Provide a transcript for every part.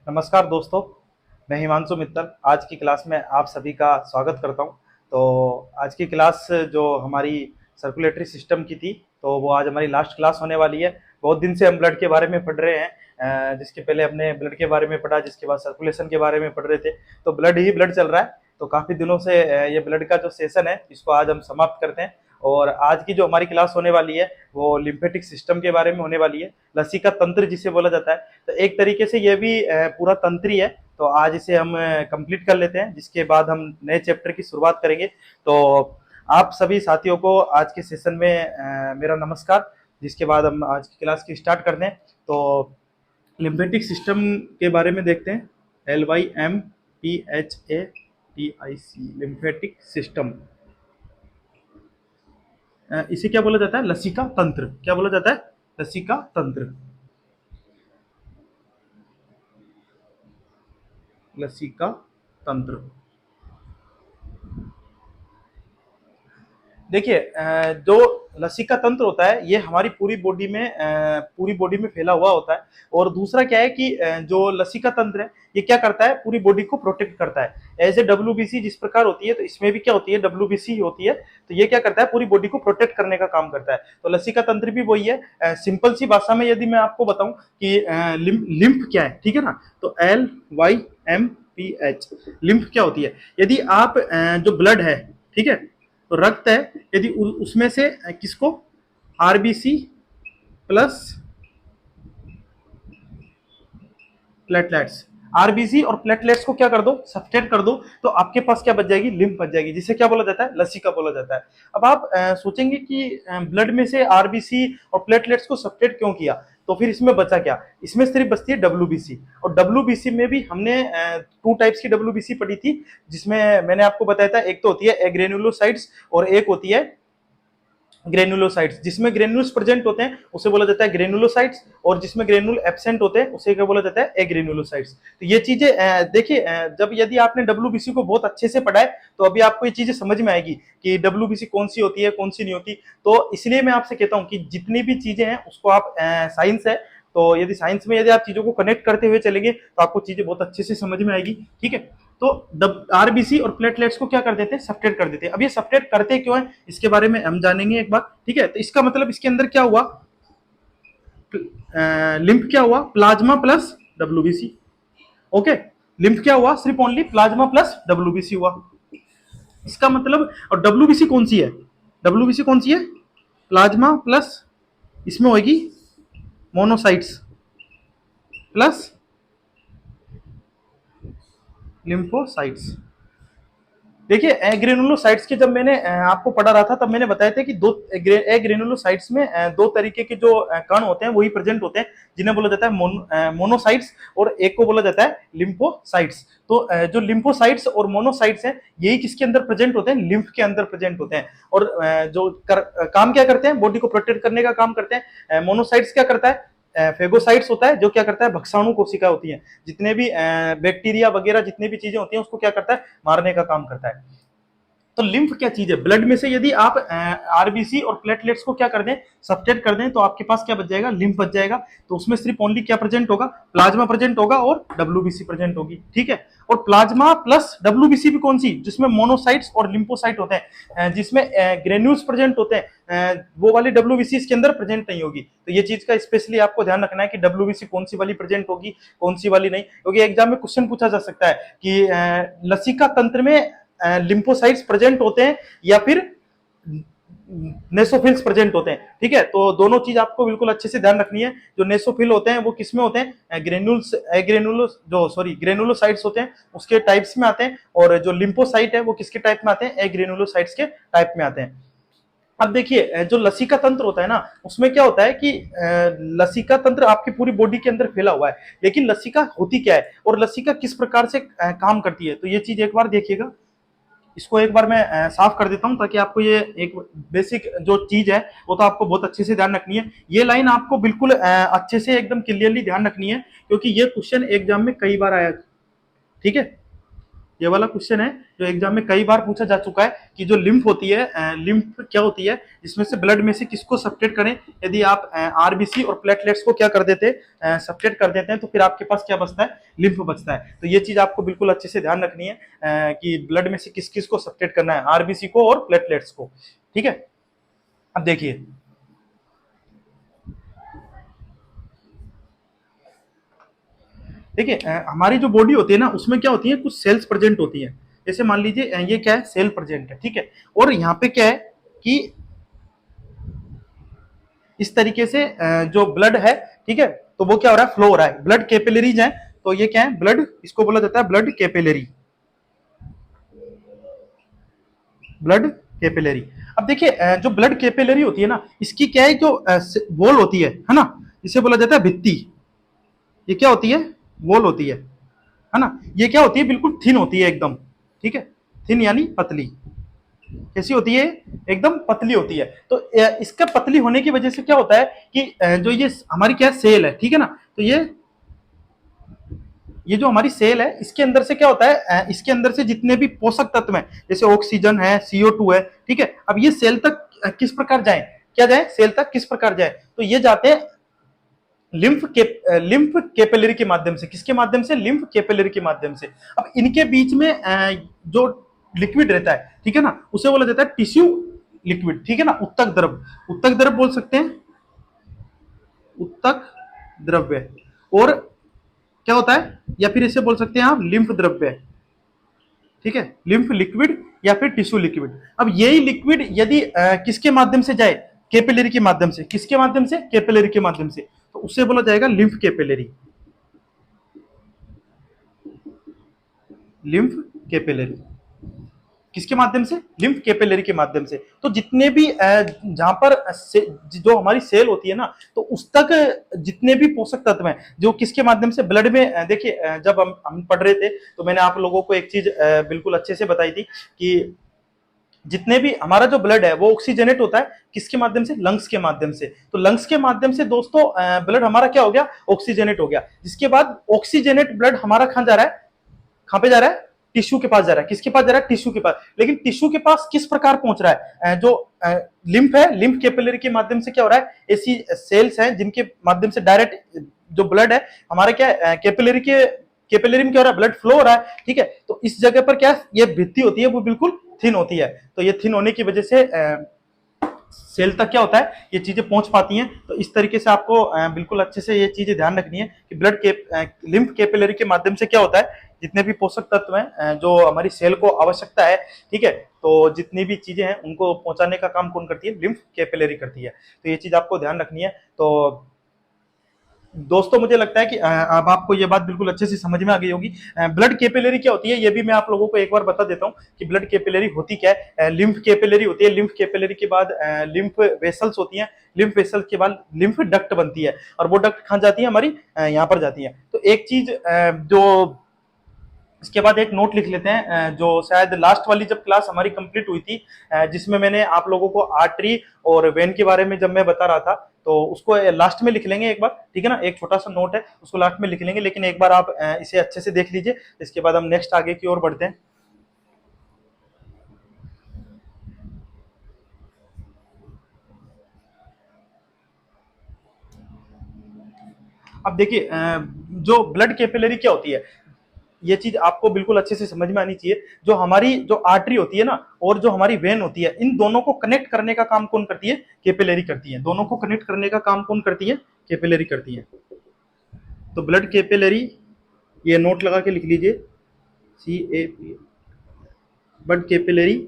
नमस्कार दोस्तों, मैं हिमांशु मित्तल आज की क्लास में आप सभी का स्वागत करता हूं। तो आज की क्लास जो हमारी सर्कुलेटरी सिस्टम की थी, तो वो आज हमारी लास्ट क्लास होने वाली है। बहुत दिन से हम ब्लड के बारे में पढ़ रहे हैं, जिसके पहले हमने ब्लड के बारे में पढ़ा, जिसके बाद सर्कुलेशन के बारे में पढ़ रहे थे। तो ब्लड ही ब्लड चल रहा है। तो काफ़ी दिनों से ये ब्लड का जो सेशन है, इसको आज हम समाप्त करते हैं। और आज की जो हमारी क्लास होने वाली है, वो लिम्फेटिक सिस्टम के बारे में होने वाली है। लसीका तंत्र जिसे बोला जाता है। तो एक तरीके से ये भी पूरा तंत्र ही है। तो आज इसे हम कंप्लीट कर लेते हैं, जिसके बाद हम नए चैप्टर की शुरुआत करेंगे। तो आप सभी साथियों को आज के सेशन में मेरा नमस्कार। जिसके बाद हम आज की क्लास की स्टार्ट करते हैं। तो लिम्फेटिक सिस्टम के बारे में देखते हैं। LYMPHATIC लिम्फेटिक सिस्टम, इसे क्या बोला जाता है? लसीका तंत्र। क्या बोला जाता है? लसीका तंत्र। लसीका तंत्र। देखिए, जो लसीका तंत्र होता है, ये हमारी पूरी बॉडी में फैला हुआ होता है। और दूसरा क्या है कि जो लसीका तंत्र है, ये क्या करता है? पूरी बॉडी को प्रोटेक्ट करता है। एज ए डब्ल्यूबीसी जिस प्रकार होती है, तो इसमें भी क्या होती है? डब्ल्यूबीसी होती है। तो ये क्या करता है? पूरी बॉडी को प्रोटेक्ट करने का काम करता है। तो लसीका तंत्र भी वही है। सिंपल सी भाषा में यदि मैं आपको बताऊं कि लिम्फ क्या है, ठीक है ना? तो LYMPH लिम्फ क्या होती है? यदि आप जो ब्लड है, ठीक है, तो रक्त है, यदि उसमें से किसको, आरबीसी प्लस प्लेटलेट्स, आरबीसी और प्लेटलेट्स को क्या कर दो? सब्सट्रैक्ट कर दो। तो आपके पास क्या बच जाएगी? लिम्फ बच जाएगी, जिसे क्या बोला जाता है? लसीका बोला जाता है। अब आप सोचेंगे कि ब्लड में से आरबीसी और प्लेटलेट्स को सब्सट्रैक्ट क्यों किया? तो फिर इसमें बचा क्या? इसमें सिर्फ बचती है डब्ल्यूबीसी। और डब्ल्यूबीसी में भी हमने टू टाइप्स की डब्ल्यूबीसी पढ़ी थी, जिसमें मैंने आपको बताया था, एक तो होती है एग्रेनुलोसाइट्स और एक होती है ग्रेनुलोसाइट्स। जिसमें ग्रेन्यूल्स प्रेजेंट होते हैं उसे बोला जाता है ग्रेनुलोसाइट्स, और जिसमें ग्रेनुल एब्सेंट होते हैं उसे क्या बोला जाता है? एग्रेनुलोसाइट्स। तो ये चीजें देखिए, जब यदि आपने डब्ल्यूबीसी को बहुत अच्छे से पढ़ा है, तो अभी आपको ये चीजें समझ में आएगी कि डब्ल्यूबीसी कौन सी होती है, कौन सी नहीं होती। तो इसलिए मैं आपसे कहता हूं कि जितनी भी चीजें हैं उसको आप, साइंस है, तो यदि साइंस में यदि आप चीजों को कनेक्ट करते हुए चलेंगे, तो आपको चीजें बहुत अच्छे से समझ में आएगी। ठीक है। तो आरबीसी और प्लेटलेट्स को क्या कर देते हैं? सब्सट्रैक्ट कर देते हैं। अब ये सब्सट्रैक्ट करते क्यों है, इसके बारे में हम जानेंगे एक बार। ठीक है। तो इसका मतलब इसके अंदर क्या हुआ? लिम्फ क्या हुआ? Plasma plus WBC. Okay. Lymph क्या हुआ? सिर्फ ओनली प्लाज्मा प्लस डब्ल्यूबीसी हुआ। इसका मतलब, और डब्ल्यूबीसी कौन सी है? डब्ल्यूबीसी कौन सी है? प्लाज्मा प्लस, इसमें होगी मोनोसाइट्स प्लस लिम्फोसाइट्स। देखिए, एग्रेनुलोसाइट्स के जब मैंने आपको पढ़ा रहा था, तब मैंने बताया था कि दो एग्रेनुलोसाइट्स में दो तरीके के जो कण होते हैं वही प्रेजेंट होते हैं, जिन्हें बोला जाता है मोनोसाइट्स, और एक को बोला जाता है लिम्फोसाइट्स। तो जो लिम्फोसाइट्स और मोनोसाइट्स हैं, यही किसके अंदर प्रेजेंट होते हैं? लिम्फ के अंदर प्रेजेंट होते हैं। और काम क्या करते हैं? बॉडी को प्रोटेक्ट करने का काम करते हैं। मोनोसाइट्स क्या करता है? फेगोसाइट्स होता है, जो क्या करता है? भक्षाणु कोशिका होती है, जितने भी बैक्टीरिया वगैरह जितनी भी चीजें होती हैं, उसको क्या करता है? मारने का काम करता है। तो लिम्फ क्या चीज है? ब्लड में से यदि आप आरबीसी और प्लेटलेट्स को क्या कर दें? सब्सट्रैक्ट कर दें, तो आपके पास क्या बच जाएगा? लिम्फ बच जाएगा। तो उसमें सिर्फ ओनली क्या प्रेजेंट होगा? प्लाज्मा प्रेजेंट होगा और डब्ल्यूबीसी प्रेजेंट होगी। ठीक है। और प्लाज्मा प्लस डब्ल्यूबीसी भी कौन सी? जिसमें मोनोसाइट्स और लिम्फोसाइट होते हैं, जिसमें ग्रेन्यूल्स प्रेजेंट होते हैं, वो वाली डब्ल्यूबीसी इसके अंदर प्रेजेंट नहीं होगी। तो ये चीज का स्पेशली आपको ध्यान रखना है कि डब्ल्यूबीसी कौन सी वाली प्रेजेंट होगी, कौन सी वाली नहीं। क्योंकि एग्जाम में क्वेश्चन पूछा जा सकता है कि लसीका तंत्र में लिम्फोसाइट्स प्रेजेंट होते हैं या फिर नेसोफिल्स प्रेजेंट होते हैं। ठीक है। तो दोनों चीज आपको बिल्कुल अच्छे से ध्यान रखनी है। जो नेसोफिल होते हैं वो किसमें होते हैं? ग्रेनुलोसाइट्स होते हैं, उसके टाइप्स में आते हैं। और जो लिम्फोसाइट है वो किसके टाइप में आते हैं? एग्रेनुलोसाइट्स के टाइप में आते हैं। अब देखिए, जो लसीका तंत्र होता है ना, उसमें क्या होता है कि लसीका तंत्र आपकी पूरी बॉडी के अंदर फैला हुआ है। लेकिन लसीका होती क्या है और लसीका किस प्रकार से काम करती है, तो ये चीज एक बार देखिएगा। इसको एक बार मैं साफ कर देता हूं, ताकि आपको ये एक बेसिक जो चीज है वो तो आपको बहुत अच्छे से ध्यान रखनी है। ये लाइन आपको बिल्कुल अच्छे से एकदम क्लियरली ध्यान रखनी है, क्योंकि ये क्वेश्चन एग्जाम में कई बार आया। ठीक है। ये वाला क्वेश्चन है जो एग्जाम में कई बार पूछा जा चुका है कि जो लिम्फ होती है, लिम्फ क्या होती है, इसमें से ब्लड में से किसको सब्ट्रैक्ट करें। यदि आप आरबीसी और प्लेटलेट्स को क्या कर देते हैं, सब्ट्रैक्ट कर देते हैं, तो फिर आपके पास क्या बचता है, लिम्फ बचता है। तो ये चीज आपको बिल्कुल अच्छे से ध्यान रखनी है कि ब्लड में से किस किस को सब्ट्रैक्ट करना है, आरबीसी को और प्लेटलेट्स को। ठीक है, अब देखिए देखिए हमारी जो बॉडी होती है ना, उसमें क्या होती है, कुछ सेल्स प्रेजेंट होती है। जैसे मान लीजिए ये क्या है, सेल प्रेजेंट है, ठीक है। और यहाँ पे क्या है कि इस तरीके से जो ब्लड है, ठीक है, तो वो क्या हो रहा है, फ्लो हो रहा है, ब्लड कैपिलरीज है। तो ये क्या है, ब्लड, इसको बोला जाता है ब्लड कैपिलरी, ब्लड कैपिलरी। अब देखिए जो ब्लड कैपिलरी होती है ना, इसकी क्या है, जो वॉल होती है ना, इसे बोला जाता है भित्ति। ये क्या होती है, वॉल होती है ना। ये क्या होती है, बिल्कुल थिन होती है एकदम, ठीक है, थिन यानी पतली। कैसी होती है, एकदम पतली होती है। तो इसका पतली होने की वजह से क्या होता है कि जो ये हमारी क्या सेल है, ठीक है ना, तो ये जो हमारी सेल है, इसके अंदर से क्या होता है, इसके अंदर से जितने भी पोषक तत्व हैं, जैसे ऑक्सीजन है, CO2 है, ठीक है, अब ये सेल तक किस प्रकार जाए, क्या जाए, सेल तक किस प्रकार जाए, तो ये जाते हैं लिम्फ कैपिलरी के माध्यम से। किसके माध्यम से, लिम्फ कैपिलरी के माध्यम से। अब इनके बीच में जो लिक्विड रहता है, ठीक है ना, उसे बोला जाता है टिश्यू लिक्विड, ठीक है ना, उत्तक द्रव, उत्तक द्रव बोल सकते हैं, उत्तक द्रव्य। और क्या होता है, या फिर इसे बोल सकते हैं आप लिम्फ द्रव्य, ठीक है, लिम्फ लिक्विड या फिर टिश्यू लिक्विड। अब यही लिक्विड यदि किसके माध्यम से जाए, कैपिलरी के माध्यम से, किसके माध्यम से, कैपिलरी के माध्यम से, तो उसे बोला जाएगा लिम्फ कैपिलरी, लिम्फ कैपिलरी। किसके माध्यम से, लिम्फ कैपिलरी के माध्यम से। तो जितने भी जहां पर जो हमारी सेल होती है ना, तो उस तक जितने भी पोषक तत्व हैं, जो किसके माध्यम से, ब्लड में देखिए जब हम पढ़ रहे थे, तो मैंने आप लोगों को एक चीज बिल्कुल अच्छे से बताई थी कि जितने भी हमारा जो ब्लड है वो ऑक्सीजनेट होता है किसके माध्यम से, लंग्स के माध्यम से। तो लंग्स के माध्यम से दोस्तों ब्लड हमारा क्या हो गया, ऑक्सीजनेट हो गया। जिसके बाद ऑक्सीजनेट ब्लड हमारा कहां जा रहा है, कहां पे जा रहा है, टिश्यू के पास जा रहा है। किसके पास जा रहा है, टिश्यू के पास। लेकिन टिश्यू के पास किस प्रकार पहुंच रहा है, जो लिम्फ है, लिम्फ कैपिलरी के माध्यम से क्या हो रहा है, ऐसी सेल्स हैं जिनके माध्यम से डायरेक्ट जो ब्लड है हमारे क्या है, कैपिलरी में क्या हो रहा है, ब्लड फ्लो हो रहा है, ठीक है। तो इस जगह पर क्या ये भित्ति होती है, वो बिल्कुल थिन होती है। तो ये थिन होने की वजह से सेल तक क्या होता है, ये चीजें पहुंच पाती हैं। तो इस तरीके से आपको बिल्कुल अच्छे से ये चीजें ध्यान रखनी है कि ब्लड के लिम्फ कैपिलरी के माध्यम से क्या होता है, जितने भी पोषक तत्व हैं जो हमारी सेल को आवश्यकता है, ठीक है, तो जितनी भी चीजें हैं उनको पहुंचाने का काम कौन करती है, लिम्फ कैपिलरी करती है। तो ये चीज आपको ध्यान रखनी है। तो दोस्तों मुझे लगता है कि अब आपको ये बात बिल्कुल अच्छे से समझ में आ गई होगी। ब्लड कैपिलरी क्या होती है, ये भी मैं आप लोगों को एक बार बता देता हूँ कि ब्लड कैपिलरी होती क्या है। लिम्फ कैपिलरी होती है, लिम्फ कैपिलरी के बाद लिम्फ वेसल्स होती हैं, लिम्फ वेसल्स के बाद लिम्फ डक्ट बनती है, और वो डक्ट कहाँ जाती है, हमारी यहाँ पर जाती है। तो एक चीज जो इसके बाद एक नोट लिख लेते हैं, जो शायद लास्ट वाली जब क्लास हमारी कंप्लीट हुई थी, जिसमें मैंने आप लोगों को आर्टरी और वेन के बारे में जब मैं बता रहा था, तो उसको लास्ट में लिख लेंगे एक बार, ठीक है ना। एक छोटा सा नोट है, उसको लास्ट में लिख लेंगे, लेकिन एक बार आप इसे अच्छे से देख लीजिए। इसके बाद हम नेक्स्ट आगे की ओर बढ़ते हैं। अब देखिए जो ब्लड कैपिलरी क्या होती है, ये चीज आपको बिल्कुल अच्छे से समझ में आनी चाहिए। जो हमारी जो आर्टरी होती है ना, और जो हमारी वेन होती है, इन दोनों को कनेक्ट करने का काम कौन करती है, कैपिलरी करती है। दोनों को कनेक्ट करने का काम कौन करती है, कैपिलरी करती है। तो ब्लड कैपिलरी, ये नोट लगा के लिख लीजिए, CAP, ब्लड कैपिलरी,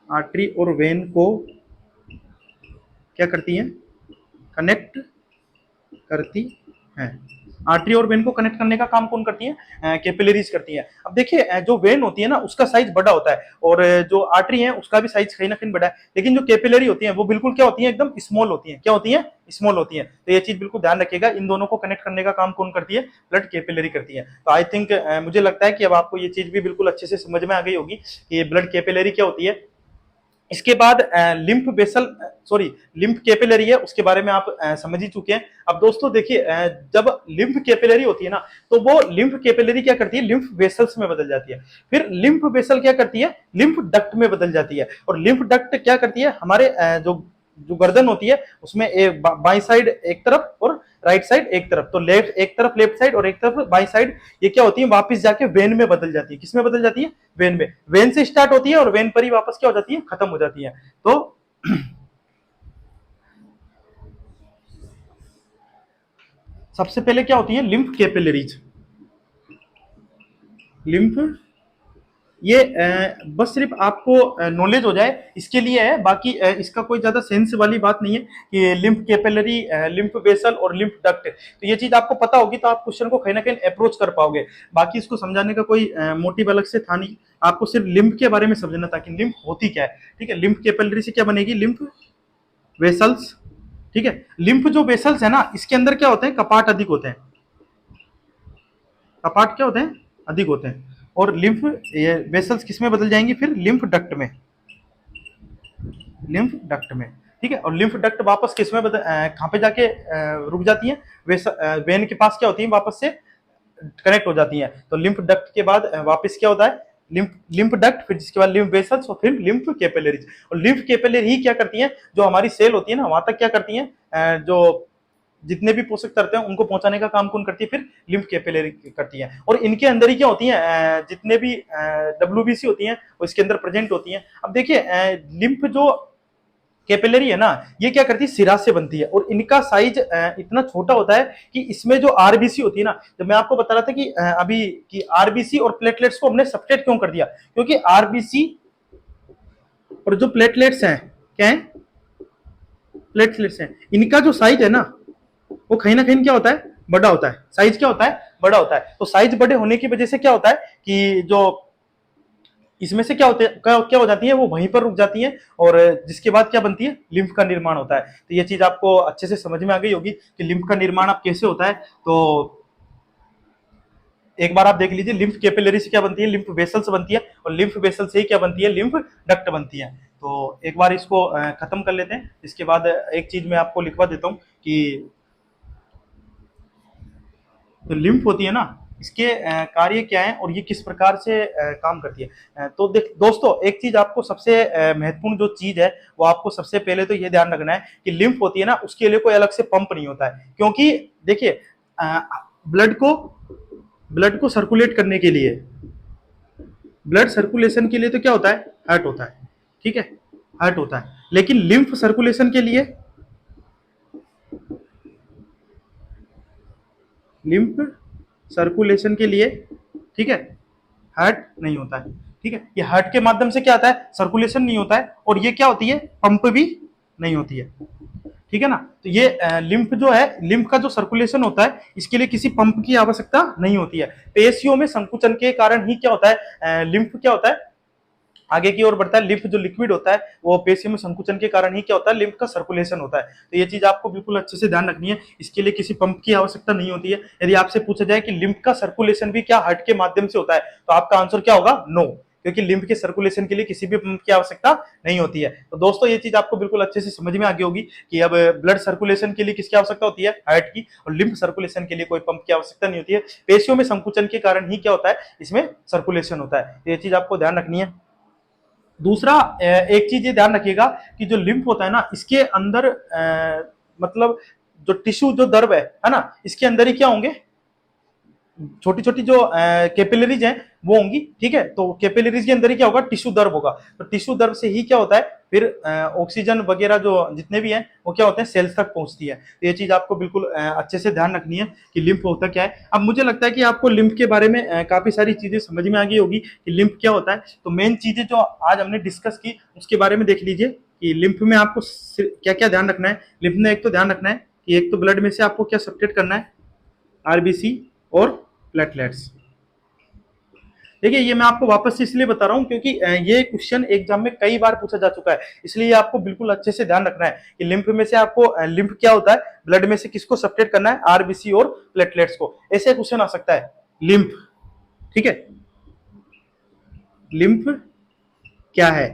आर्टरी और वेन को क्या करती हैं, कनेक्ट करती हैं। आर्टरी और वेन को कनेक्ट करने का काम कौन करती है, कैपिलरीज करती है। अब देखिए जो वेन होती है ना, उसका साइज बड़ा होता है, और जो आर्टरी है उसका भी साइज कहीं ना कहीं बड़ा है। लेकिन जो कैपिलरी होती है वो बिल्कुल क्या होती है, एकदम स्मॉल होती है। क्या होती है, स्मॉल होती है। तो ये चीज बिल्कुल ध्यान रखिएगा, इन दोनों को कनेक्ट करने का काम कौन करती है, ब्लड कैपिलरी करती है। तो आई थिंक मुझे लगता है कि अब आपको ये चीज भी बिल्कुल अच्छे से समझ में आ गई होगी कि ये ब्लड कैपिलरी क्या होती है। इसके बाद lymph basal, sorry lymph capillary है, उसके बारे में आप समझ ही चुके हैं। अब दोस्तों देखिए, जब लिम्फ कैपिलरी होती है ना, तो वो लिम्फ कैपिलरी क्या करती है, लिम्फ वेसल्स में बदल जाती है। फिर लिम्फ वेसल क्या करती है, लिम्फ डक्ट में बदल जाती है। और लिम्फ डक्ट क्या करती है, हमारे जो जो गर्दन होती है उसमें एक बाई साइड एक तरफ और राइट साइड एक तरफ, तो लेफ्ट एक तरफ लेफ्ट साइड और एक तरफ बाई साइड, ये क्या होती है, वापस जाके वेन में बदल जाती है। किसमें बदल जाती है, वेन में। वेन से स्टार्ट होती है और वेन पर ही वापस क्या हो जाती है, खत्म हो जाती है। तो सबसे पहले क्या होती है, लिम्फ कैपिलरीज। लिम्फ, ये बस सिर्फ आपको नॉलेज हो जाए इसके लिए है, बाकी इसका कोई ज्यादा सेंस वाली बात नहीं है कि लिम्फ कैपिलरी, लिम्फ वेसल और लिम्फ डक्ट, तो ये चीज आपको पता होगी तो आप क्वेश्चन को कहीं ना कहीं अप्रोच कर पाओगे। बाकी इसको समझाने का कोई मोटिव अलग से था नहीं, आपको सिर्फ लिम्फ के बारे में समझना था कि लिम्फ होती क्या है। ठीक है, लिम्फ कैपिलरी से क्या बनेगी, लिम्फ वेसल्स। ठीक है, लिम्फ जो वेसल्स है ना, इसके अंदर क्या होते हैं, कपाट अधिक होते हैं। कपाट क्या होते हैं, अधिक होते हैं। और लिम्फ वेसल्स किस में बदल जाएंगी, फिर लिम्फ डक्ट में, लिम्फ डक्ट में। ठीक है, और लिम्फ डक्ट वापस किस में कहां पे जाके रुक जाती है, वेन के पास क्या होती है, वापस से कनेक्ट हो जाती है। तो लिम्फ डक्ट के बाद वापस क्या होता है, लिम्फ लिम्फ डक्ट, फिर जिसके बाद लिम्फ वेसल्स और फिर लिम्फ कैपिलरीज। और लिम्फ कैपिलरी ही क्या करती है, जो हमारी सेल होती है ना, वहां तक क्या करती है, जो जितने भी पोषक तत्व हैं उनको पहुंचाने का काम कौन करती है, फिर लिम्फ कैपिलरी करती है। और इनके अंदर ही क्या होती है, जितने भी डब्ल्यूबीसी होती हैं वो इसके अंदर प्रेजेंट होती हैं। अब देखिए, लिम्फ जो कैपिलरी है ना, ये क्या करती है, सिरा से बनती है और इनका साइज इतना छोटा होता है कि इसमें जो आरबीसी होती है ना, जब मैं आपको बता रहा था कि अभी कि आरबीसी और प्लेटलेट्स को हमने सब्सट्रेट क्यों कर दिया, क्योंकि आरबीसी और जो प्लेटलेट्स हैं, क्या है, प्लेटलेट्स हैं, इनका जो साइज है ना, वो कहीं ना कहीं क्या होता है, बड़ा होता है। साइज क्या होता है, बड़ा होता है। तो साइज बड़े होने की वजह से क्या होता है कि जो इसमें से क्या होते हैं, क्या हो जाती है, वो वहीं पर रुक जाती है और जिसके बाद क्या बनती है, लिम्फ का निर्माण होता है। तो ये चीज आपको अच्छे से समझ में आ गई होगी कि लिम्फ का निर्माण अब कैसे होता है। तो एक बार आप देख लीजिए, लिम्फ कैपिलरी से क्या बनती है, लिम्फ वेसल्स बनती है और लिम्फ वेसल से ही क्या बनती है, लिम्फ डक्ट बनती है। तो एक बार इसको खत्म कर लेते हैं, इसके बाद एक चीज मैं आपको लिखवा देता हूँ कि जो लिम्फ होती है ना, इसके कार्य क्या है और ये किस प्रकार से काम करती है। तो देख दोस्तों, एक चीज आपको सबसे महत्वपूर्ण जो चीज है, वो आपको सबसे पहले तो ये ध्यान रखना है कि लिम्फ होती है ना, उसके लिए कोई अलग से पंप नहीं होता है। क्योंकि देखिए, ब्लड को ब्लड को सर्कुलेट करने के लिए, ब्लड सर्कुलेशन के लिए तो क्या होता है, हार्ट होता है। ठीक है, हार्ट होता है, लेकिन लिम्फ सर्कुलेशन के लिए, लिम्फ सर्कुलेशन के लिए, ठीक है, हार्ट नहीं होता है। ठीक है, ये हार्ट के माध्यम से क्या आता है, सर्कुलेशन नहीं होता है, और ये क्या होती है, पंप भी नहीं होती है। ठीक है ना, तो ये लिम्फ जो है, लिम्फ का जो सर्कुलेशन होता है, इसके लिए किसी पंप की आवश्यकता नहीं होती है। पेशियों में संकुचन के कारण ही क्या होता है, लिम्फ क्या होता है, आगे की ओर बढ़ता है। लिम्फ जो लिक्विड होता है, वो पेशियों में संकुचन के कारण ही क्या होता है, लिम्फ का सर्कुलेशन होता है। तो ये चीज आपको बिल्कुल अच्छे से ध्यान रखनी है, इसके लिए किसी पंप की आवश्यकता नहीं होती है। यदि आपसे पूछा जाए कि लिम्फ का सर्कुलेशन भी क्या हार्ट के माध्यम से होता है, तो आपका आंसर क्या होगा, नो, क्योंकि लिम्फ के सर्कुलेशन के लिए किसी भी पंप की आवश्यकता नहीं होती है। तो दोस्तों, ये चीज आपको बिल्कुल अच्छे से समझ में आ गई होगी कि अब ब्लड सर्कुलेशन के लिए किसकी आवश्यकता होती है, हार्ट की, और लिम्फ सर्कुलेशन के लिए कोई पंप की आवश्यकता नहीं होती है। पेशियों में संकुचन के कारण ही क्या होता है, इसमें सर्कुलेशन होता है। तो ये चीज आपको ध्यान रखनी है। दूसरा, एक चीज ये ध्यान रखिएगा कि जो लिम्फ होता है ना, इसके अंदर मतलब जो टिश्यू जो द्रव है ना, इसके अंदर ही क्या होंगे, छोटी छोटी जो कैपिलरीज हैं वो होंगी। ठीक है, तो कैपिलरीज के अंदर ही क्या होगा, टिश्यू द्रव होगा। तो टिश्यू द्रव से ही क्या होता है, फिर ऑक्सीजन वगैरह जो जितने भी हैं वो क्या होते हैं, सेल्स तक पहुंचती है। तो ये चीज आपको बिल्कुल अच्छे से ध्यान रखनी है कि लिम्फ होता क्या है। अब मुझे लगता है कि आपको लिम्फ के बारे में काफी सारी चीजें समझ में आ गई होगी कि लिम्फ क्या होता है। तो मेन चीजें जो आज हमने डिस्कस की, उसके बारे में देख लीजिए कि लिम्फ में आपको क्या क्या ध्यान रखना है। लिम्फ में एक तो ध्यान रखना है कि एक तो ब्लड में से आपको क्या सब्ट्रैक्ट करना है, आरबीसी और प्लेटलेट्स। देखिए, ये मैं आपको वापस से इसलिए बता रहा हूं क्योंकि ये क्वेश्चन एग्जाम में कई बार पूछा जा चुका है, इसलिए आपको बिल्कुल अच्छे से ध्यान रखना है कि लिम्फ में से आपको लिम्फ क्या होता है, ब्लड में से किसको सब्ट्रैक्ट करना है, आरबीसी और प्लेटलेट्स को। ऐसे क्वेश्चन आ सकता है, लिम्फ। ठीक है, लिम्फ क्या है,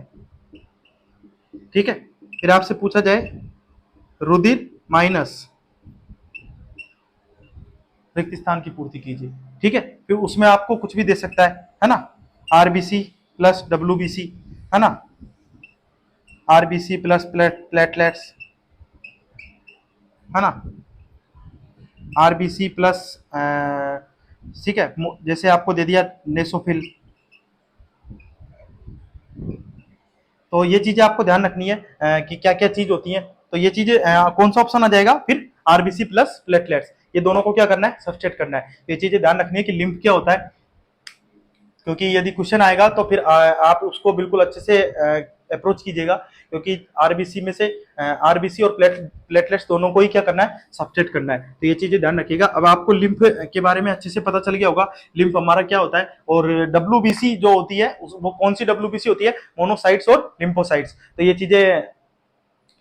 ठीक है। फिर आपसे पूछा जाए रुधिर माइनस रिक्त स्थान की पूर्ति कीजिए, ठीक है। फिर उसमें आपको कुछ भी दे सकता है ना, आरबीसी प्लस डब्ल्यूबीसी, है ना, आरबीसी प्लस प्लेटलेट्स, है ना, आरबीसी प्लस, ठीक है, जैसे आपको दे दिया नेसोफिल। तो ये चीजें आपको ध्यान रखनी है कि क्या क्या चीज होती है। तो ये चीजें कौन सा ऑप्शन आ जाएगा फिर, आरबीसी प्लस प्लेटलेट्स, ये दोनों को क्या करना है, सब्सट्रेट करना है। तो ये चीजें ध्यान रखनी है कि लिम्फ क्या होता है, क्योंकि यदि क्वेश्चन आएगा तो फिर आप उसको बिल्कुल अच्छे से अप्रोच कीजिएगा, क्योंकि आरबीसी में से आरबीसी और प्लेटलेट्स दोनों को ही क्या करना है, सब्सट्रेट करना है। तो ये चीजें ध्यान रखिएगा। अब आपको लिम्फ के बारे में अच्छे से पता चल गया होगा, लिम्फ हमारा क्या होता है, और डब्ल्यूबीसी जो होती है वो कौन सी डब्ल्यूबीसी होती है, मोनोसाइट्स और लिम्फोसाइट्स। तो ये चीजें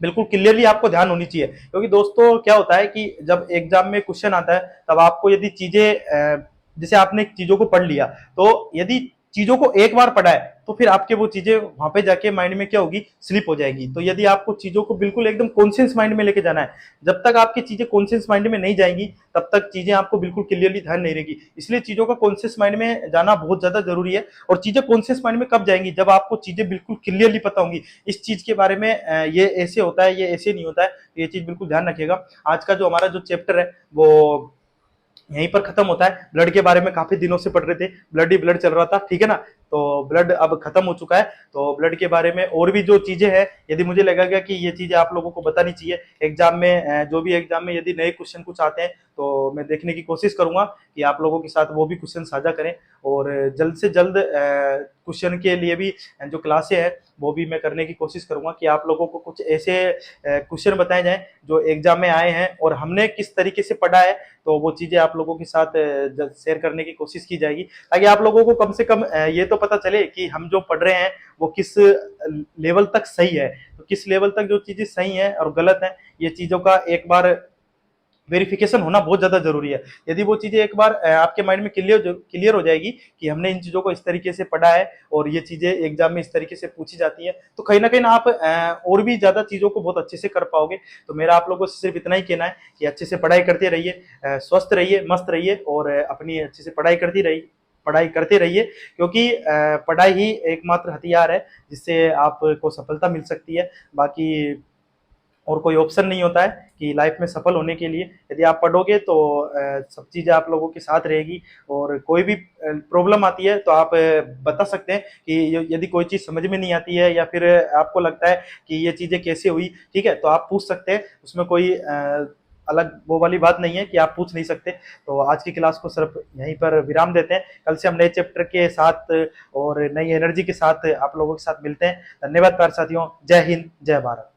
बिल्कुल क्लियरली आपको ध्यान होनी चाहिए, क्योंकि दोस्तों क्या होता है कि जब एग्जाम में क्वेश्चन आता है तब आपको यदि चीजें जैसे आपने चीजों को पढ़ लिया, तो यदि चीजों को एक बार पढ़ा है तो फिर आपके वो चीजें वहां पे जाके माइंड में क्या होगी, स्लिप हो जाएगी। तो यदि आपको चीजों को बिल्कुल एकदम कॉन्शियस माइंड में लेके जाना है, जब तक आपकी चीजें कॉन्शियस माइंड में नहीं जाएंगी तब तक चीजें आपको बिल्कुल क्लियरली ध्यान नहीं रहेगी। इसलिए चीजों का कॉन्शियस माइंड में जाना बहुत ज्यादा जरूरी है। और चीजें कॉन्शियस माइंड में कब जाएंगी, जब आपको चीजें बिल्कुल क्लियरली पता होंगी, इस चीज के बारे में ये ऐसे होता है, ये ऐसे नहीं होता है। ये चीज बिल्कुल ध्यान रखिएगा। आज का जो हमारा जो चैप्टर है वो यहीं पर खत्म होता है। ब्लड के बारे में काफी दिनों से पढ़ रहे थे, ब्लड ही ब्लड चल रहा था, ठीक है ना। तो ब्लड अब खत्म हो चुका है। तो ब्लड के बारे में और भी जो चीजें हैं, यदि मुझे लगेगा कि ये चीजें आप लोगों को बतानी चाहिए एग्जाम में, जो भी एग्जाम में यदि नए क्वेश्चन कुछ आते हैं तो मैं देखने की कोशिश करूंगा कि आप लोगों के साथ वो भी क्वेश्चन साझा करें। और जल्द से जल्द क्वेश्चन के लिए भी जो क्लासे है वो भी मैं करने की कोशिश करूंगा कि आप लोगों को कुछ ऐसे क्वेश्चन बताए जाएं जो एग्जाम में आए हैं और हमने किस तरीके से पढ़ा है। तो वो चीजें आप लोगों के साथ शेयर करने की कोशिश की जाएगी, ताकि आप लोगों को कम से कम ये तो पता चले कि हम जो पढ़ रहे हैं वो किस लेवल तक सही है। तो किस लेवल तक जो चीजें सही है और गलत है, ये चीजों का एक बार वेरिफिकेशन होना बहुत ज्यादा जरूरी है। यदि वो चीजें एक बार आपके माइंड में क्लियर हो जाएगी कि हमने इन चीजों को इस तरीके से पढ़ा है और ये चीजें एग्जाम में इस तरीके से पूछी जाती है, तो कहीं ना कहीं आप और भी ज्यादा चीजों को बहुत अच्छे से कर पाओगे। तो मेरा आप लोगों से सिर्फ इतना ही कहना है कि अच्छे से पढ़ाई करते रहिए, स्वस्थ रहिए, मस्त रहिए और अपनी अच्छे से पढ़ाई करते रहिए, क्योंकि पढ़ाई ही एकमात्र हथियार है जिससे आपको सफलता मिल सकती है। बाकी और कोई ऑप्शन नहीं होता है कि लाइफ में सफल होने के लिए। यदि आप पढ़ोगे तो सब चीज़ें आप लोगों के साथ रहेगी। और कोई भी प्रॉब्लम आती है तो आप बता सकते हैं कि यदि कोई चीज़ समझ में नहीं आती है या फिर आपको लगता है कि ये चीज़ें कैसे हुई, ठीक है, तो आप पूछ सकते हैं। उसमें कोई अलग वो वाली बात नहीं है कि आप पूछ नहीं सकते। तो आज की क्लास को सिर्फ यहीं पर विराम देते हैं। कल से हम नए चैप्टर के साथ और नई एनर्जी के साथ आप लोगों के साथ मिलते हैं। धन्यवाद प्यारे साथियों। जय हिंद, जय भारत।